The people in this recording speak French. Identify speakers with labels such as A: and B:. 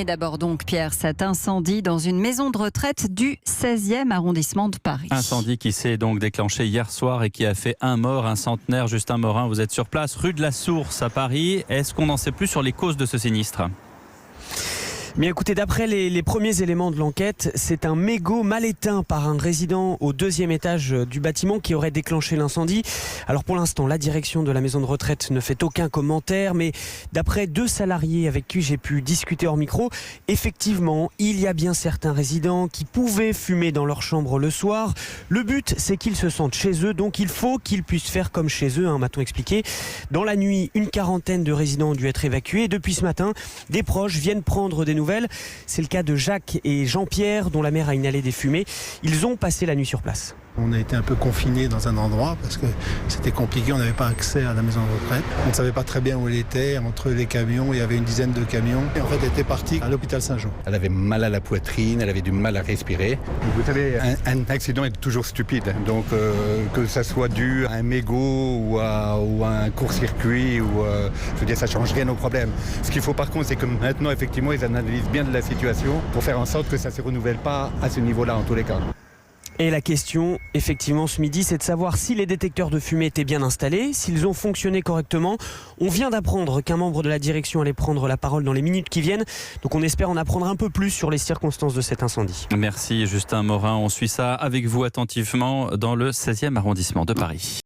A: Et d'abord donc, Pierre, cet incendie dans une maison de retraite du 16e arrondissement de Paris.
B: Incendie qui s'est donc déclenché hier soir et qui a fait un mort, un centenaire. Justin Morin, vous êtes sur place, rue de la Source à Paris. Est-ce qu'on en sait plus sur les causes de ce sinistre ?
C: Mais écoutez, d'après les premiers éléments de l'enquête, c'est un mégot mal éteint par un résident au 2e étage du bâtiment qui aurait déclenché l'incendie. Alors pour l'instant, la direction de la maison de retraite ne fait aucun commentaire, mais d'après 2 salariés avec qui j'ai pu discuter hors micro, effectivement, il y a bien certains résidents qui pouvaient fumer dans leur chambre le soir. Le but, c'est qu'ils se sentent chez eux, donc il faut qu'ils puissent faire comme chez eux, m'a-t-on expliqué. Dans la nuit, une quarantaine de résidents ont dû être évacués. Depuis ce matin, des proches viennent prendre des nouvelles. C'est le cas de Jacques et Jean-Pierre, dont la mère a inhalé des fumées. Ils ont passé la nuit sur place.
D: On a été un peu confinés dans un endroit parce que c'était compliqué, on n'avait pas accès à la maison de retraite. On ne savait pas très bien où elle était, entre les camions, il y avait une dizaine de camions. Et en fait, elle était partie à l'hôpital Saint-Jean.
E: Elle avait mal à la poitrine, elle avait du mal à respirer. Vous savez, un accident est toujours stupide. Donc que ça soit dû à un mégot ou à un court-circuit, je veux dire, ça ne change rien au problème. Ce qu'il faut par contre, c'est que maintenant, effectivement, ils analysent bien de la situation pour faire en sorte que ça ne se renouvelle pas à ce niveau-là, en tous les cas.
C: Et la question, effectivement, ce midi, c'est de savoir si les détecteurs de fumée étaient bien installés, s'ils ont fonctionné correctement. On vient d'apprendre qu'un membre de la direction allait prendre la parole dans les minutes qui viennent. Donc on espère en apprendre un peu plus sur les circonstances de cet incendie.
B: Merci Justin Morin, on suit ça avec vous attentivement dans le 16e arrondissement de Paris.